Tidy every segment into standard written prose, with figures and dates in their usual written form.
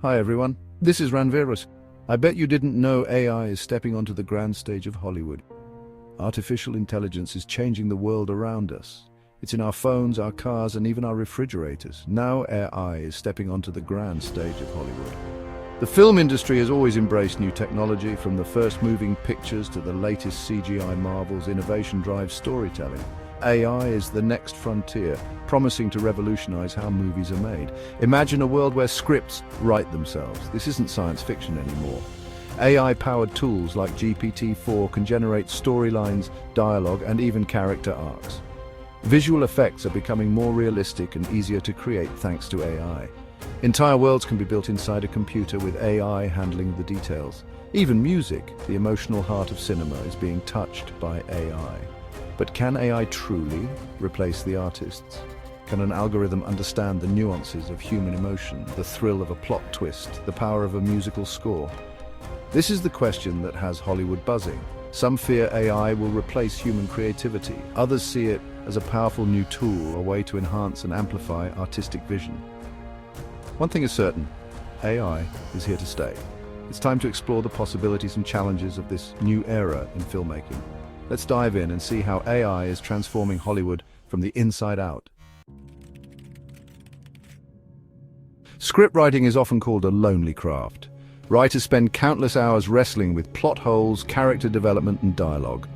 Hi everyone, this is Ranvirus. I bet you didn't know AI is stepping onto the grand stage of Hollywood. Artificial intelligence is changing the world around us. It's in our phones, our cars, and even our refrigerators. Now AI is stepping onto the grand stage of Hollywood. The film industry has always embraced new technology, from the first moving pictures to the latest CGI marvels. Innovation drives storytelling. AI is the next frontier, promising to revolutionize how movies are made. Imagine a world where scripts write themselves. This isn't science fiction anymore. AI-powered tools like GPT-4 can generate storylines, dialogue, and even character arcs. Visual effects are becoming more realistic and easier to create thanks to AI. Entire worlds can be built inside a computer with AI handling the details. Even music, the emotional heart of cinema, is being touched by AI. But can AI truly replace the artists? Can an algorithm understand the nuances of human emotion, the thrill of a plot twist, the power of a musical score? This is the question that has Hollywood buzzing. Some fear AI will replace human creativity. Others see it as a powerful new tool, a way to enhance and amplify artistic vision. One thing is certain, AI is here to stay. It's time to explore the possibilities and challenges of this new era in filmmaking. Let's dive in and see how AI is transforming Hollywood from the inside out. Scriptwriting is often called a lonely craft. Writers spend countless hours wrestling with plot holes, character development, and dialogue.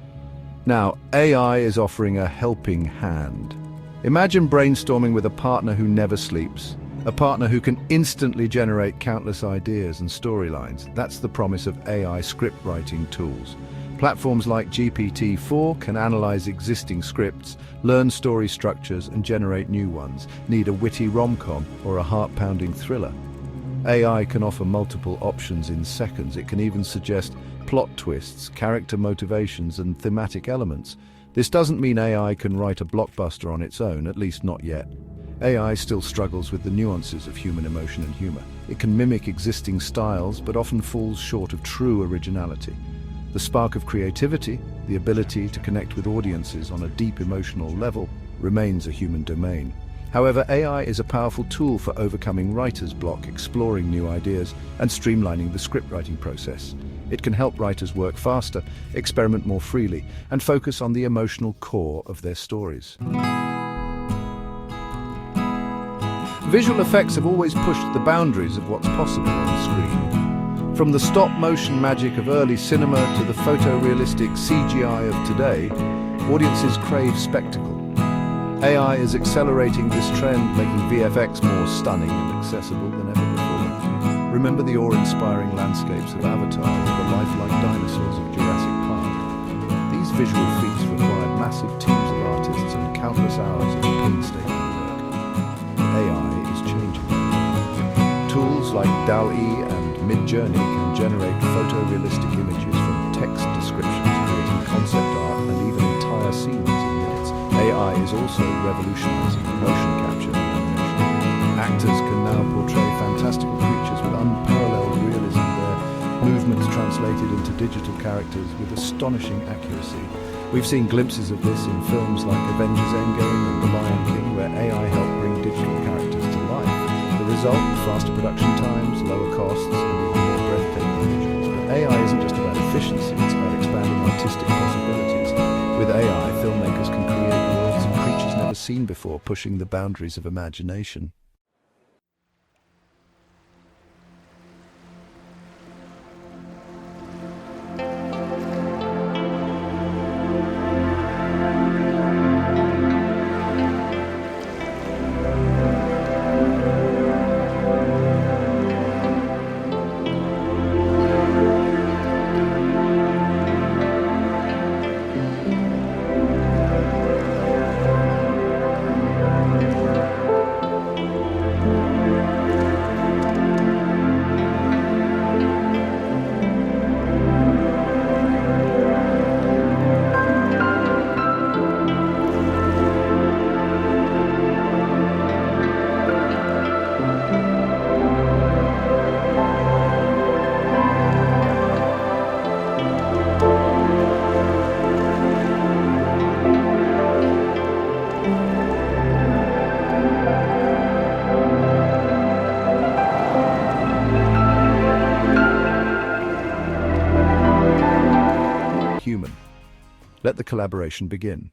Now, AI is offering a helping hand. Imagine brainstorming with a partner who never sleeps, a partner who can instantly generate countless ideas and storylines. That's the promise of AI scriptwriting tools. Platforms like GPT-4 can analyze existing scripts, learn story structures, and generate new ones. Need a witty rom-com or a heart-pounding thriller? AI can offer multiple options in seconds. It can even suggest plot twists, character motivations, and thematic elements. This doesn't mean AI can write a blockbuster on its own, at least not yet. AI still struggles with the nuances of human emotion and humor. It can mimic existing styles, but often falls short of true originality. The spark of creativity, the ability to connect with audiences on a deep emotional level, remains a human domain. However, AI is a powerful tool for overcoming writer's block, exploring new ideas, and streamlining the scriptwriting process. It can help writers work faster, experiment more freely, and focus on the emotional core of their stories. Visual effects have always pushed the boundaries of what's possible on the screen. From the stop-motion magic of early cinema to the photorealistic CGI of today, audiences crave spectacle. AI is accelerating this trend, making VFX more stunning and accessible than ever before. Remember the awe-inspiring landscapes of Avatar or the lifelike dinosaurs of Jurassic Park? These visual feats required massive teams of artists and countless hours of painstaking work. AI is changing. Tools like DALL-E and Mid-Journey can generate photorealistic images from text descriptions, creating concept art and even entire scenes in minutes. AI is also revolutionizing motion capture and animation. Actors can now portray fantastical creatures with unparalleled realism, their movements translated into digital characters with astonishing accuracy. We've seen glimpses of this in films like Avengers Endgame and The Lion King, where AI helped bring digital characters to life. The result, faster production times, lower costs, and even more breathtaking visuals. But AI isn't just about efficiency, it's about expanding artistic possibilities. With AI, filmmakers can create worlds and creatures never seen before, pushing the boundaries of imagination. Let the collaboration begin.